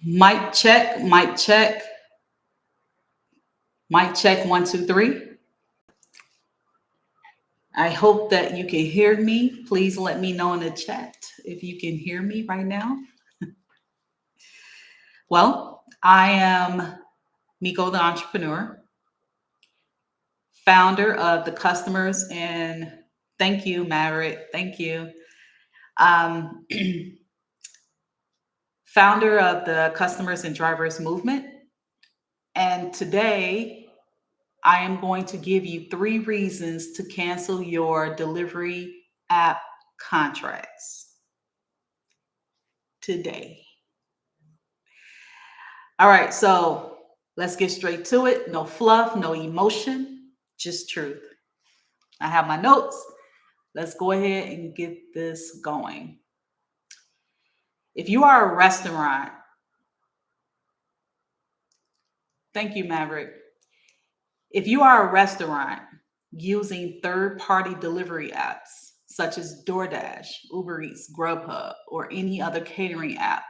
Mic check, mic check, mic check, one, two, three. I hope that you can hear me. Please let me know in the chat if you can hear me right now. Well, I am Miko the entrepreneur, founder of the customers, and thank you, Maverick. Thank you. Um, Founder of the customers and drivers movement. And today I am going to give you 3 reasons to cancel your delivery app contracts today. All right, so let's get straight to it. No fluff, no emotion, just truth. I have my notes. Let's go ahead and get this going. If you are a restaurant, thank you, Maverick. If you are a restaurant using third-party delivery apps such as DoorDash, Uber Eats, Grubhub, or any other catering app,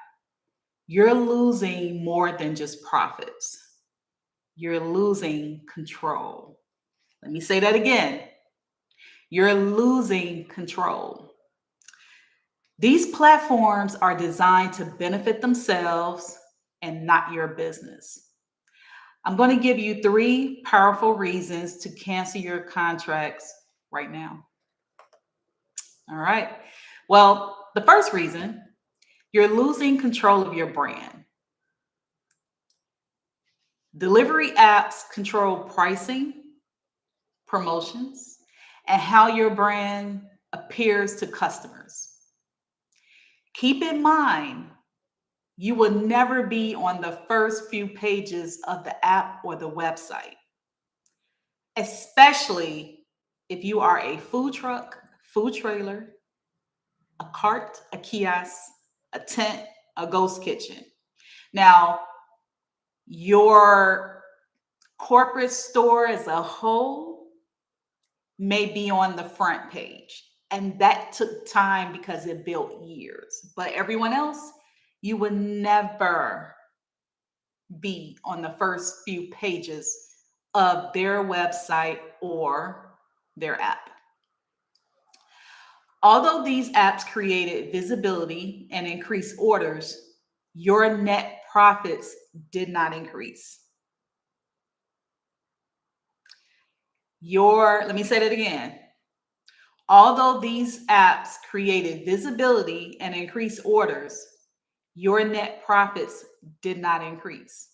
you're losing more than just profits. You're losing control. Let me say that again. You're losing control. These platforms are designed to benefit themselves and not your business. I'm going to give you 3 powerful reasons to cancel your contracts right now. All right. Well, the first reason, you're losing control of your brand. Delivery apps control pricing, promotions, and how your brand appears to customers. Keep in mind, you will never be on the first few pages of the app or the website, especially if you are a food truck, food trailer, a cart, a kiosk, a tent, a ghost kitchen. Now, your corporate store as a whole may be on the front page. And that took time because it built years. But everyone else, you would never be on the first few pages of their website or their app. Although these apps created visibility and increased orders, your net profits did not increase. Let me say that again. Although these apps created visibility and increased orders, your net profits did not increase.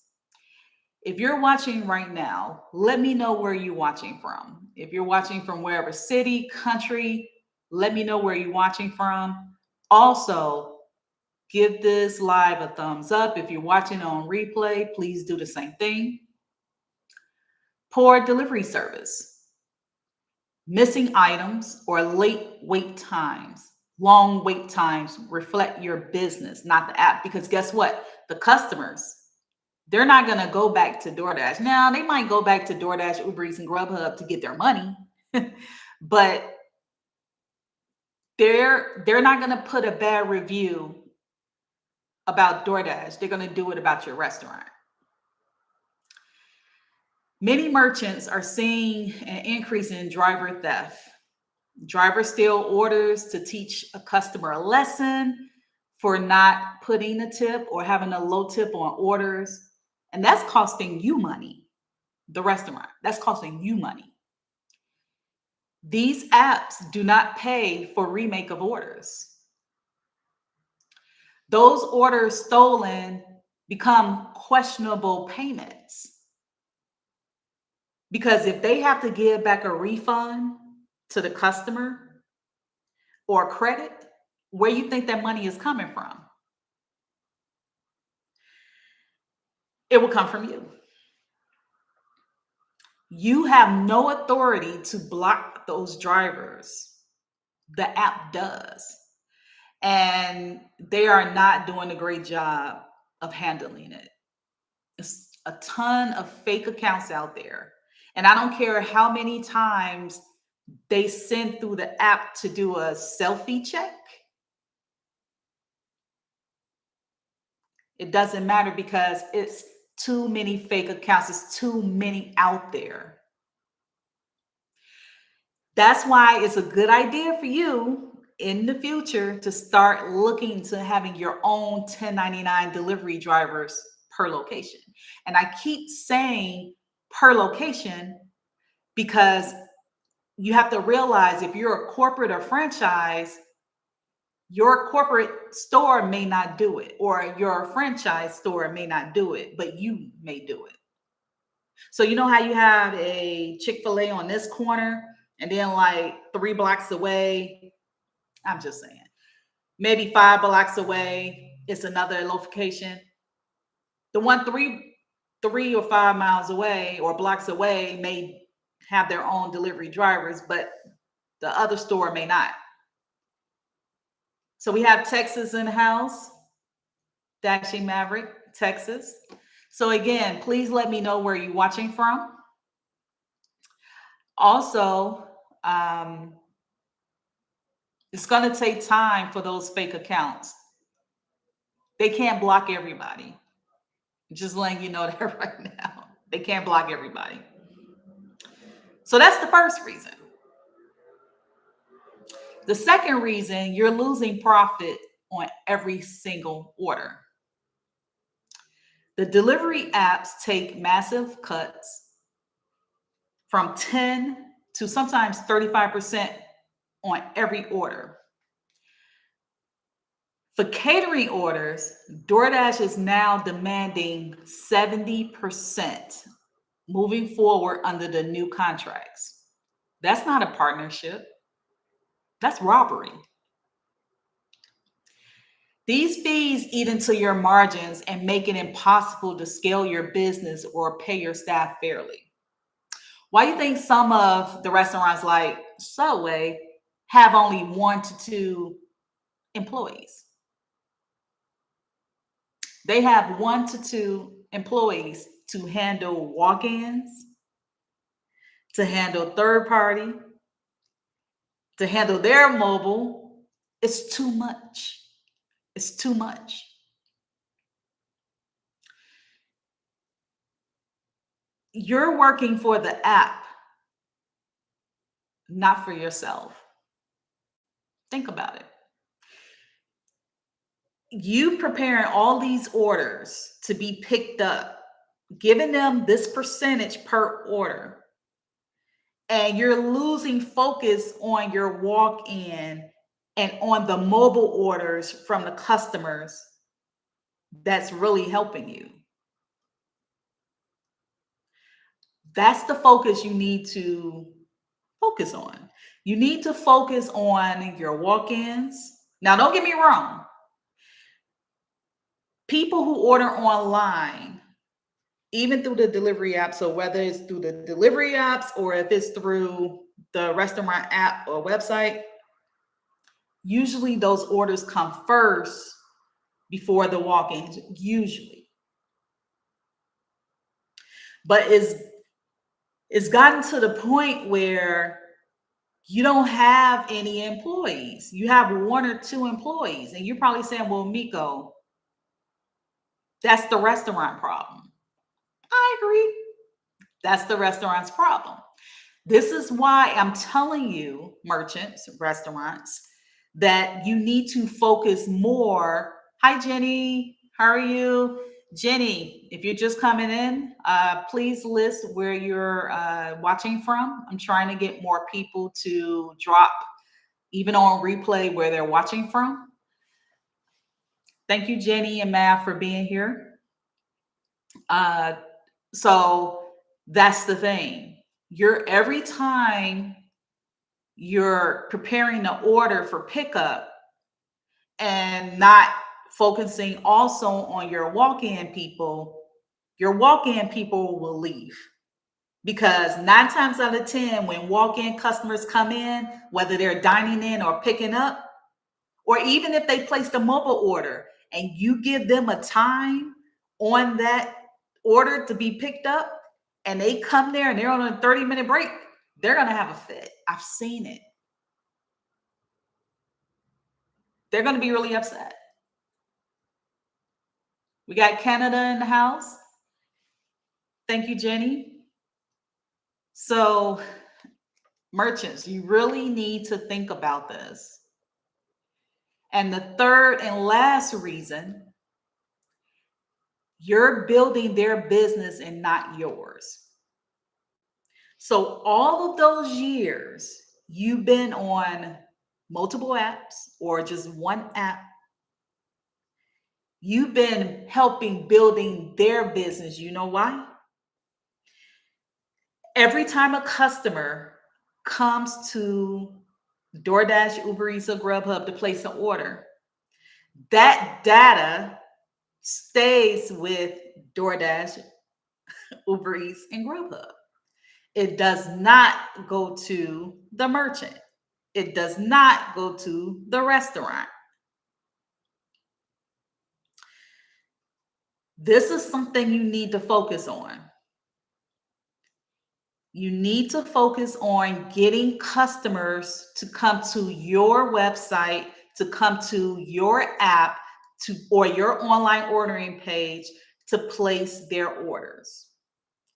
If you're watching right now, let me know where you're watching from. If you're watching from wherever city, country, let me know where you're watching from. Also, give this live a thumbs up. If you're watching on replay, please do the same thing. Poor delivery service. Missing items or late wait times, long wait times reflect your business, not the app. Because guess what? The customers, they're not going to go back to DoorDash. Now, they might go back to DoorDash, Uber Eats, and Grubhub to get their money, but they're not going to put a bad review about DoorDash. They're going to do it about your restaurant. Many merchants are seeing an increase in driver theft. Drivers steal orders to teach a customer a lesson for not putting a tip or having a low tip on orders. And that's costing you money, the restaurant. That's costing you money. These apps do not pay for remake of orders. Those orders stolen become questionable payments. Because if they have to give back a refund to the customer or credit, where you think that money is coming from? It will come from you. You have no authority to block those drivers. The app does. And they are not doing a great job of handling it. It's a ton of fake accounts out there. And I don't care how many times they send through the app to do a selfie check. It doesn't matter because it's too many fake accounts. It's too many out there. That's why it's a good idea for you in the future to start looking to having your own 1099 delivery drivers per location. And I keep saying per location because you have to realize if you're a corporate or franchise, your corporate store may not do it, or your franchise store may not do it, but you may do it. So you know how you have a Chick-fil-A on this corner, and then like 3 blocks away, I'm just saying, maybe 5 blocks away, it's another location. The one 3 or 5 miles away or blocks away may have their own delivery drivers, but the other store may not. So we have Texas in the house, Dashing Maverick, Texas. So again, please let me know where you're watching from. Also, it's going to take time for those fake accounts. They can't block everybody. Just letting you know that right now. They can't block everybody. So that's the first reason. The second reason, you're losing profit on every single order. The delivery apps take massive cuts from 10 to sometimes 35% on every order. For catering orders, DoorDash is now demanding 70% moving forward under the new contracts. That's not a partnership. That's robbery. These fees eat into your margins and make it impossible to scale your business or pay your staff fairly. Why do you think some of the restaurants like Subway have only 1 to 2 employees? They have 1 to 2 employees to handle walk-ins, to handle third party, to handle their mobile. It's too much. It's too much. You're working for the app, not for yourself. Think about it. You preparing all these orders to be picked up, giving them this percentage per order, and you're losing focus on your walk-in and on the mobile orders from the customers that's really helping you. That's the focus you need to focus on. You need to focus on your walk-ins. Now, don't get me wrong. People who order online, even through the delivery app, so whether it's through the delivery apps or if it's through the restaurant app or website, usually those orders come first before the walk-ins, usually. But it's gotten to the point where you don't have any employees. You have 1 or 2 employees. And you're probably saying, well, Miko, that's the restaurant problem. I agree. That's the restaurant's problem. This is why I'm telling you, merchants, restaurants, that you need to focus more. Hi, Jenny. How are you? Jenny, if you're just coming in, please list where you're watching from. I'm trying to get more people to drop, even on replay, where they're watching from. Thank you, Jenny and Matt, for being here. So that's the thing. Every time you're preparing the order for pickup and not focusing also on your walk-in people will leave. Because 9 times out of 10, when walk-in customers come in, whether they're dining in or picking up, or even if they placed a mobile order and you give them a time on that order to be picked up, and they come there and they're on a 30-minute break, they're going to have a fit. I've seen it. They're going to be really upset. We got Canada in the house. Thank you, Jenny. So, merchants, you really need to think about this. And the third and last reason, you're building their business and not yours. So, all of those years, you've been on multiple apps or just one app. You've been helping building their business. You know why? Every time a customer comes to DoorDash, Uber Eats, or Grubhub to place an order, that data stays with DoorDash, Uber Eats, and Grubhub. It does not go to the merchant. It does not go to the restaurant. This is something you need to focus on. You need to focus on getting customers to come to your website, to come to your app, to or your online ordering page to place their orders.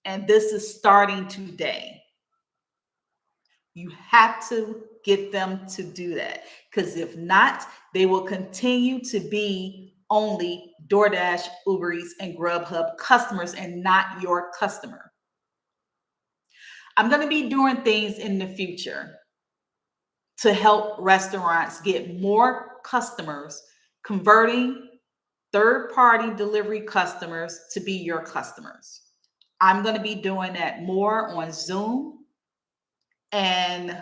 And this is starting today. You have to get them to do that, because if not, they will continue to be only DoorDash, Uber Eats, and Grubhub customers and not your customer. I'm going to be doing things in the future to help restaurants get more customers, converting third-party delivery customers to be your customers. I'm going to be doing that more on Zoom. And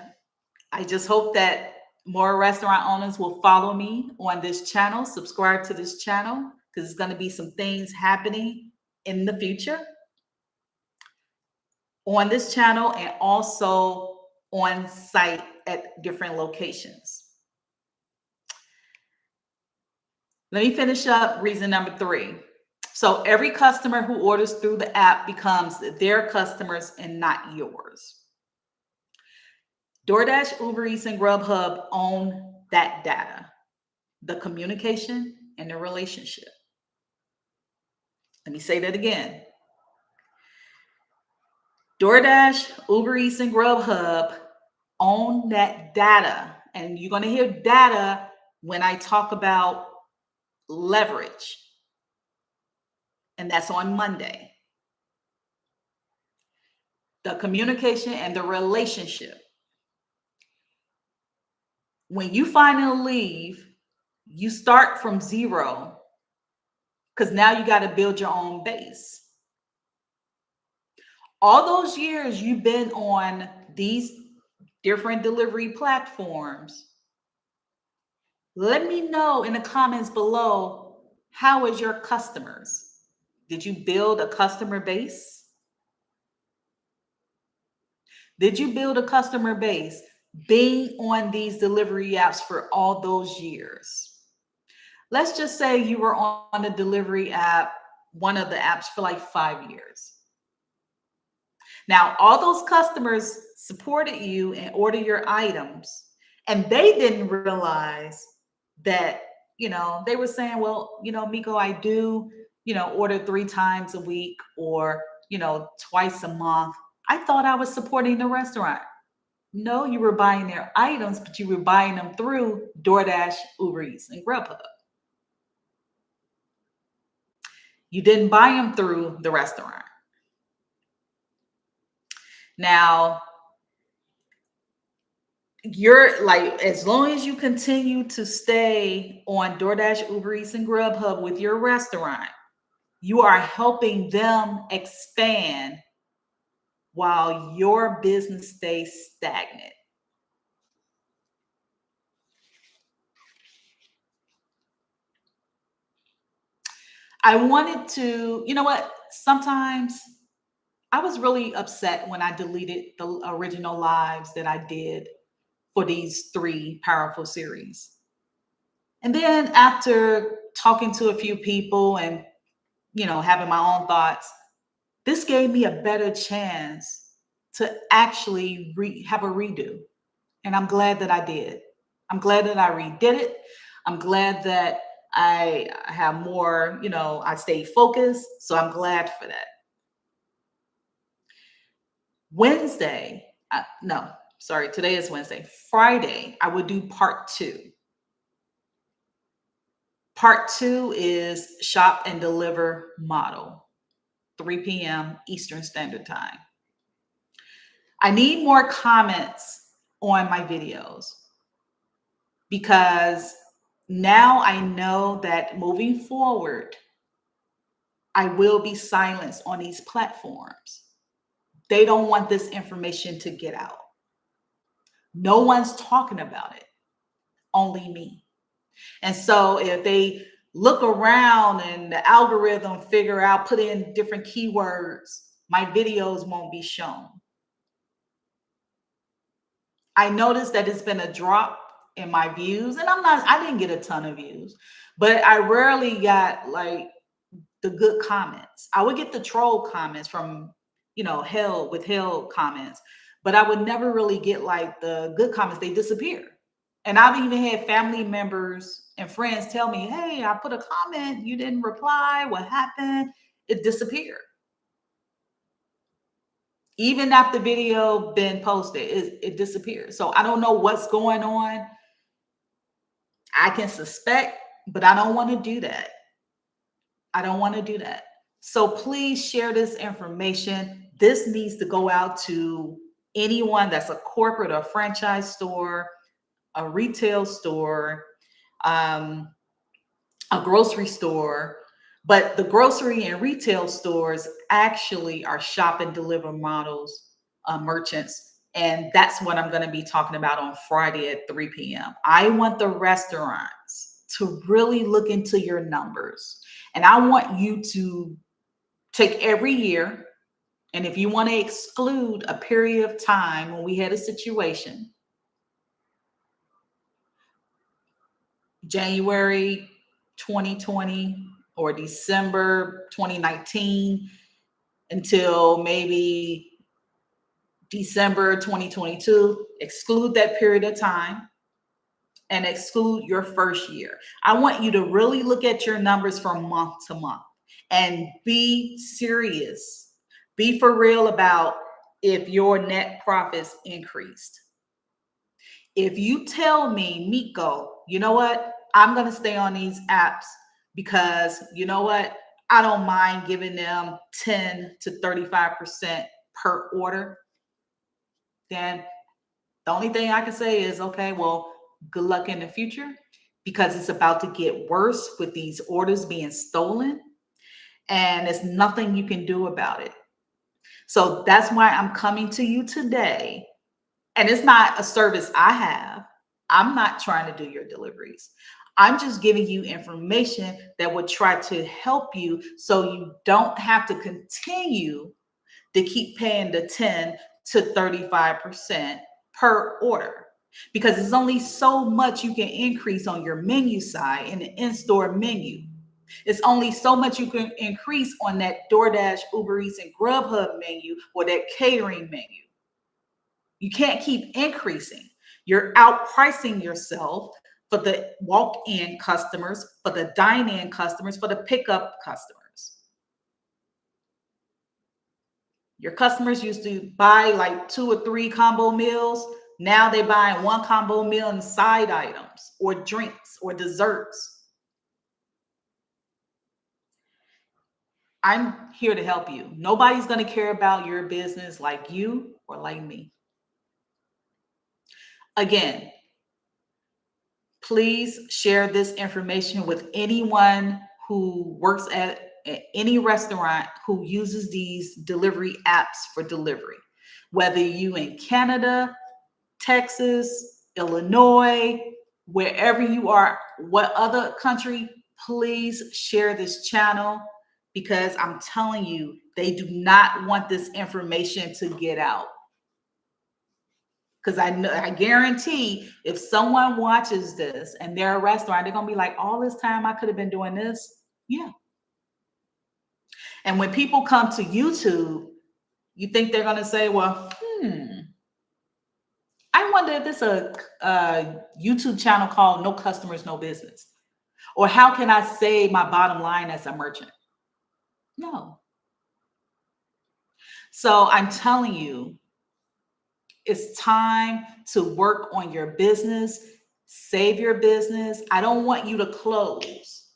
I just hope that more restaurant owners will follow me on this channel, subscribe to this channel, because there's going to be some things happening in the future on this channel and also on site at different locations. Let me finish up reason number 3. So every customer who orders through the app becomes their customers and not yours. DoorDash, Uber Eats, and Grubhub own that data, the communication, and the relationship. Let me say that again. DoorDash, Uber Eats, and Grubhub own that data. And you're going to hear data when I talk about leverage. And that's on Monday. The communication and the relationship. When you finally leave, you start from zero, because now you got to build your own base. All those years you've been on these different delivery platforms, let me know in the comments below, how is your customers? Did you build a customer base? Did you build a customer base being on these delivery apps for all those years? Let's just say you were on a delivery app, one of the apps, for like 5 years. Now, all those customers supported you and ordered your items, and they didn't realize that, they were saying, well, Miko, I do, order 3 times a week or, twice a month. I thought I was supporting the restaurant. No, you were buying their items, but you were buying them through DoorDash, Uber Eats, and Grubhub. You didn't buy them through the restaurant. Now, you're like, as long as you continue to stay on DoorDash, Uber Eats, and Grubhub with your restaurant, you are helping them expand while your business stays stagnant. I wanted to, sometimes I was really upset when I deleted the original lives that I did for these 3 powerful series. And then after talking to a few people and, having my own thoughts, this gave me a better chance to actually have a redo. And I'm glad that I did. I'm glad that I redid it. I'm glad that I have more, I stay focused. So I'm glad for that. Wednesday, no, sorry, today is Wednesday. Friday, I would do part two. Part two is shop and deliver model, 3 p.m. Eastern Standard Time. I need more comments on my videos because now I know that moving forward, I will be silenced on these platforms. They don't want this information to get out. No one's talking about it, only me. And so if they look around and the algorithm figure out, put in different keywords, my videos won't be shown. I noticed that it's been a drop in my views, and I didn't get a ton of views, but I rarely got like the good comments. I would get the troll comments from, hell comments, but I would never really get like the good comments. They disappear. And I've even had family members and friends tell me, hey, I put a comment, you didn't reply. What happened? It disappeared. Even after the video been posted, it disappeared. So I don't know what's going on. I can suspect, but I don't want to do that. I don't want to do that. So please share this information. This needs to go out to anyone that's a corporate or franchise store, a retail store, a grocery store. But the grocery and retail stores actually are shop and deliver models, merchants. And that's what I'm going to be talking about on Friday at 3 p.m. I want the restaurants to really look into your numbers. And I want you to take every year. And if you want to exclude a period of time when we had a situation, January 2020 or December 2019 until maybe December 2022, exclude that period of time and exclude your first year. I want you to really look at your numbers from month to month and be serious. Be for real about if your net profits increased. If you tell me, Miko, you know what? I'm going to stay on these apps because you know what? I don't mind giving them 10 to 35% per order. Then the only thing I can say is, okay, well, good luck in the future because it's about to get worse with these orders being stolen and there's nothing you can do about it. So that's why I'm coming to you today. And it's not a service I have. I'm not trying to do your deliveries. I'm just giving you information that would try to help you so you don't have to continue to keep paying the 10 to 35% per order. Because there's only so much you can increase on your menu side in the in-store menu. It's only so much you can increase on that DoorDash, Uber Eats, and Grubhub menu or that catering menu. You can't keep increasing. You're outpricing yourself for the walk-in customers, for the dine-in customers, for the pickup customers. Your customers used to buy like 2 or 3 combo meals. Now they buy 1 combo meal and side items or drinks or desserts. I'm here to help you. Nobody's going to care about your business like you or like me. Again, please share this information with anyone who works at any restaurant who uses these delivery apps for delivery. Whether you in Canada, Texas, Illinois, wherever you are, what other country, please share this channel because I'm telling you, they do not want this information to get out. Because I guarantee if someone watches this and they're a restaurant, they're going to be like, all this time I could have been doing this. Yeah. And when people come to YouTube, you think they're going to say, well, I wonder if it's a YouTube channel called No Customers, No Business. Or how can I save my bottom line as a merchant? No. So I'm telling you, it's time to work on your business, save your business. I don't want you to close.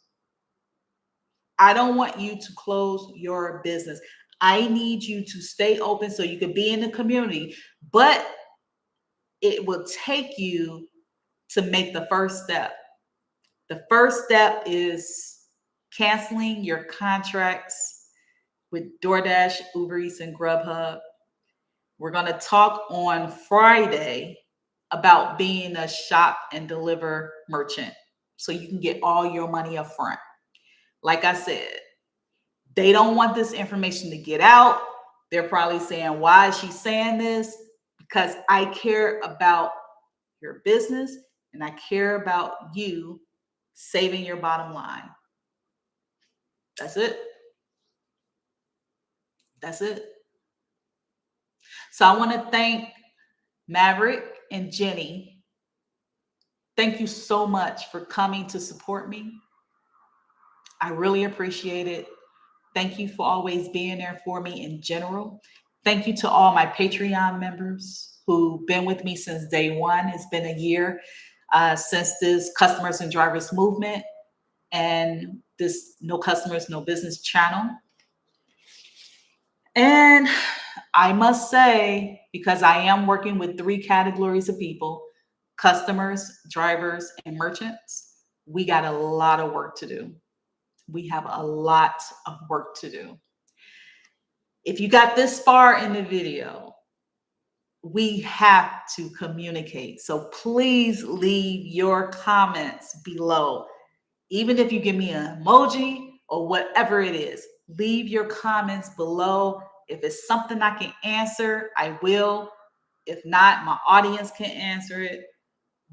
I don't want you to close your business. I need you to stay open so you can be in the community, but it will take you to make the first step. The first step is canceling your contracts with DoorDash, Uber Eats, and Grubhub. We're going to talk on Friday about being a shop and deliver merchant so you can get all your money up front. Like I said, they don't want this information to get out. They're probably saying, why is she saying this? Because I care about your business and I care about you saving your bottom line. That's it. That's it. So I want to thank Maverick and Jenny. Thank you so much for coming to support me. I really appreciate it. Thank you for always being there for me in general. Thank you to all my Patreon members who've been with me since day one. It's been a year since this Customers and Drivers movement and this No Customers, No Business channel. And I must say, because I am working with 3 categories of people, customers, drivers, and merchants, we got a lot of work to do. We have a lot of work to do. If you got this far in the video, we have to communicate. So please leave your comments below. Even if you give me an emoji or whatever it is, leave your comments below. If it's something I can answer, I will. If not, my audience can answer it.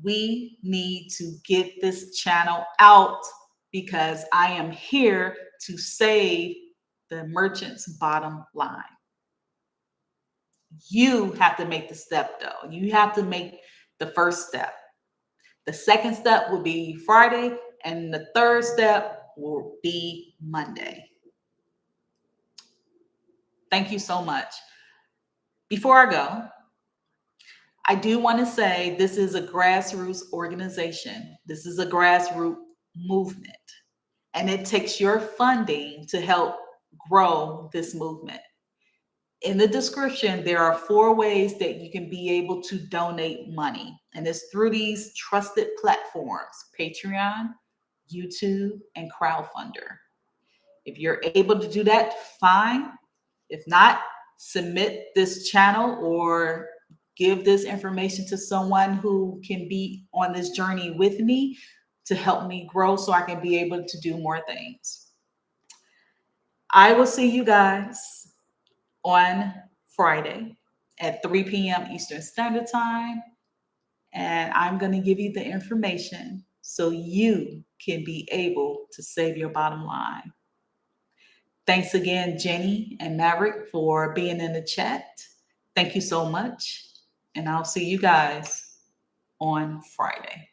We need to get this channel out because I am here to save the merchant's bottom line. You have to make the step though. You have to make the first step. The second step will be Friday, and the third step will be Monday. Thank you so much. Before I go, I do want to say this is a grassroots organization. This is a grassroots movement, and it takes your funding to help grow this movement. In the description, there are 4 ways that you can be able to donate money, and it's through these trusted platforms: Patreon, YouTube, and Crowdfunder. If you're able to do that, fine. If not, submit this channel or give this information to someone who can be on this journey with me to help me grow so I can be able to do more things. I will see you guys on Friday at 3 p.m. Eastern Standard Time. And I'm going to give you the information so you can be able to save your bottom line. Thanks again, Jenny and Maverick, for being in the chat. Thank you so much. And I'll see you guys on Friday.